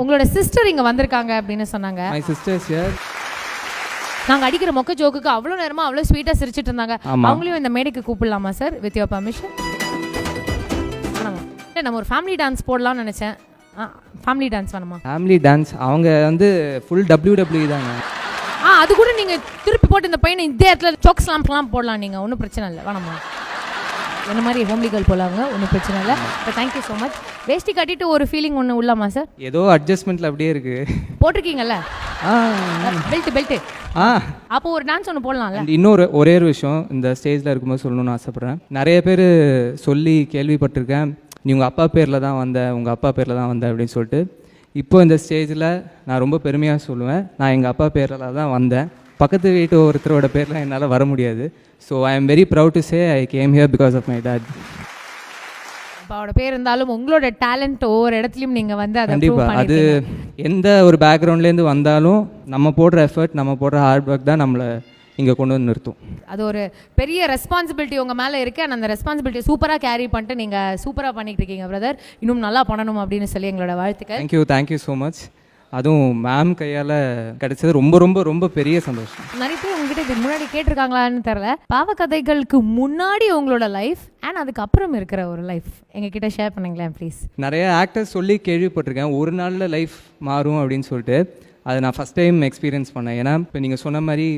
உங்களோட சிஸ்டர் இங்க வந்திருக்காங்க அப்படின்னு சொன்னாங்க. My sister is here. நாங்க அடிக்கிற மொக்க ஜோக்குக்கு அவ்வளவு நேரமா அவ்வளவு ஸ்வீட்டா சிரிச்சிட்டு இருந்தாங்க. அவங்களையும் இந்த மேடைக்கு கூப்பிடலாமா சார்? With your permission. நம்ம ஒரு ஃபேமிலி டான்ஸ் போடலாம்னு நினைச்சேன். ஃபேமிலி டான்ஸ் வேணுமா? ஃபேமிலி டான்ஸ் அவங்க வந்து ஃபுல் WWE தாங்க. அது கூட நீங்க திருப்பி போட்டு இந்த பையனை இந்த இடத்துல சோக் ஸ்லாம்ப்லாம் போடலாம், நீங்க ஒன்றும் பிரச்சனை இல்லை, வேணாமா? என்ன மாதிரி ஹோம்லி கேர்ள் போலாங்க, ஒன்றும் பிரச்சனை இல்லை. Thank you so much. வேஷ்டி கட்டிட்டு ஒரு ஃபீலிங் ஒன்று உள்ளாமா சார்? ஏதோ அட்ஜஸ்ட்மெண்ட்ல அப்படியே இருக்கு. போட்டிருக்கீங்கல்ல பெல்ட் அப்போ ஒரு டான்ஸ் ஒன்று போடலாம்ல. இன்னொரு ஒரே ஒரு விஷயம் இந்த ஸ்டேஜில் இருக்கும்போது சொல்லணும்னு ஆசைப்பட்றேன். நிறைய பேர் சொல்லி கேள்விப்பட்டிருக்கேன், நீ உங்கள் அப்பா பேரில் தான் வந்த, உங்கள் அப்பா பேரில் தான் வந்த அப்படின்னு சொல்லிட்டு. இப்போ இந்த ஸ்டேஜில் நான் ரொம்ப பெருமையாக சொல்லுவேன், நான் எங்கள் அப்பா பேரில் தான் வந்தேன். பக்கத்து வீட்டு ஒருத்தரோட பேரில் என்னால் வர முடியாது. So I am very proud to say I came here because of my dad. அப்பாவோட பேர் இருந்தாலும் உங்களோட டேலண்ட் ஒவ்வொரு இடத்துலையும் நீங்கள் வந்து அதை கண்டிப்பாக அது எந்த ஒரு பேக்ரவுண்ட்லேருந்து வந்தாலும் நம்ம போடுற எஃபர்ட், நம்ம போடுற ஹார்ட் ஒர்க் தான் நம்மளை இங்கே கொண்டு வந்து நிறுத்தும். அது ஒரு பெரிய ரெஸ்பான்சிபிலிட்டி உங்கள் மேலே இருக்குது. அண்ட் அந்த ரெஸ்பான்சிபிலிட்டி சூப்பராக கேரி பண்ணிட்டு நீங்கள் சூப்பராக பண்ணிகிட்டு இருக்கீங்க பிரதர். இன்னும் நல்லா பண்ணணும் அப்படின்னு சொல்லி எங்களோட வாழ்த்துக்கள். Thank you so much. அதுவும் மேம் கையால் கிடைச்சது ரொம்ப ரொம்ப ரொம்ப பெரிய சந்தோஷம். நிறைய பேர் உங்ககிட்ட இதுக்கு முன்னாடி கேட்டிருக்காங்களான்னு தெரில. பாவக்கதைகளுக்கு முன்னாடி உங்களோட லைஃப் அண்ட் அதுக்கப்புறம் இருக்கிற ஒரு லைஃப் எங்ககிட்ட ஷேர் பண்ணுங்களேன் ப்ளீஸ். நிறைய ஆக்டர்ஸ் சொல்லி கேள்விப்பட்டிருக்கேன் ஒரு நாளில் லைஃப் மாறும் அப்படின்னு சொல்லிட்டு. அதை நான் ஃபஸ்ட் டைம் எக்ஸ்பீரியன்ஸ் பண்ணேன். ஏன்னா இப்போ நீங்கள் சொன்ன மாதிரி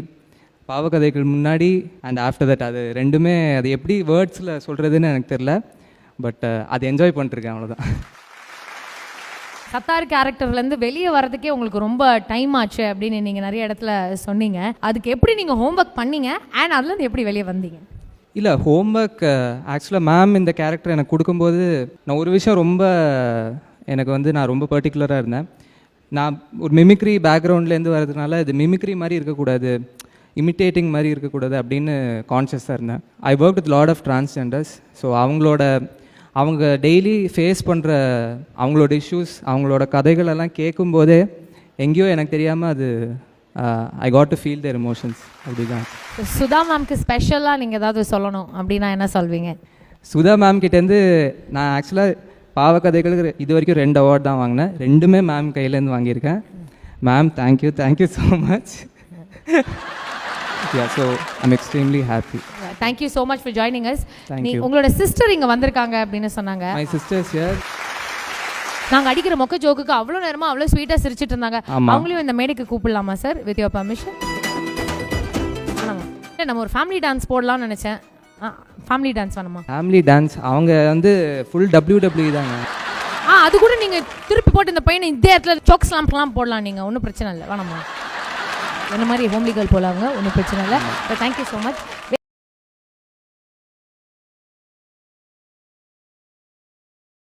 பாவக்கதைகள் முன்னாடி அண்ட் ஆஃப்டர் தட் அது ரெண்டுமே அது எப்படி வேர்ட்ஸில் சொல்கிறதுன்னு எனக்கு தெரில. பட் அதை என்ஜாய் பண்ணிட்டுருக்கேன், அவ்வளோதான். சத்தார் கேரக்டர்லேருந்து வெளியே வரதுக்கே உங்களுக்கு ரொம்ப டைம் ஆச்சு அப்படின்னு நீங்கள் நிறைய இடத்துல சொன்னீங்க. அதுக்கு எப்படி நீங்கள் ஹோம்ஒர்க் பண்ணீங்க அண்ட் அதுலேருந்து எப்படி வெளியே வந்தீங்க? இல்லை, ஹோம்ஒர்க் ஆக்சுவலாக மேம் இந்த கேரக்டர் எனக்கு கொடுக்கும்போது நான் ஒரு விஷயம் ரொம்ப எனக்கு வந்து நான் ரொம்ப பர்டிகுலராக இருந்தேன். நான் ஒரு மிமிக்ரி பேக்ரவுண்ட்லேருந்து வர்றதுனால இது மிமிக்ரி மாதிரி இருக்கக்கூடாது, இமிட்டேட்டிங் மாதிரி இருக்கக்கூடாது அப்படின்னு கான்ஷியஸாக இருந்தேன். I work with lot of transgenders. So அவங்க டெய்லி ஃபேஸ் பண்ணுற அவங்களோட இஷ்யூஸ், அவங்களோட கதைகளெல்லாம் கேட்கும்போதே எங்கேயோ எனக்கு தெரியாமல் அது I got to feel there emotions. அப்படி தான். சுதா மேம்க்கு ஸ்பெஷலாக நீங்கள் ஏதாவது சொல்லணும் அப்படின்னா என்ன சொல்வீங்க? சுதா மேம் கிட்டேருந்து நான் ஆக்சுவலாக பாவக்கதைகளுக்கு இது வரைக்கும் 2 அவார்ட் தான் வாங்கினேன். 2மே மேம் கையிலேருந்து வாங்கியிருக்கேன். Ma'am thank you so much. Yeah, so I'm extremely happy. Thank you so much for joining us. Thank you. உங்களோட சிஸ்டர் இங்க வந்திருக்காங்க அப்படின்னு சொன்னாங்க. My sister is here. நாங்க அடிக்கிற மொக்க ஜோக்குக்கு அவ்வளவு நேரமா அவ்வளவு ஸ்வீட்டா சிரிச்சிட்டு இருந்தாங்க. அவங்களையும் இந்த மேடைக்கு கூப்பிடலாமா சார்? With your permission. நம்ம ஒரு ஃபேமிலி டான்ஸ் போடலாம்னு நினைச்சேன். ஃபேமிலி டான்ஸ் வேணுமா? ஃபேமிலி டான்ஸ் அவங்க வந்து ஃபுல் WWE தாங்க. அது கூட நீங்க திருப்பி போட்டு இந்த பையனை இந்த இடத்துல சோக் ஸ்லாம்ப்லாம் போடலாம், நீங்க ஒன்றும் பிரச்சனை இல்லை, வேணாமா? என்ன மாதிரி ஹோம்லி கேர்ள் போலாங்க, ஒன்றும் பிரச்சனை இல்லை. Thank you so much.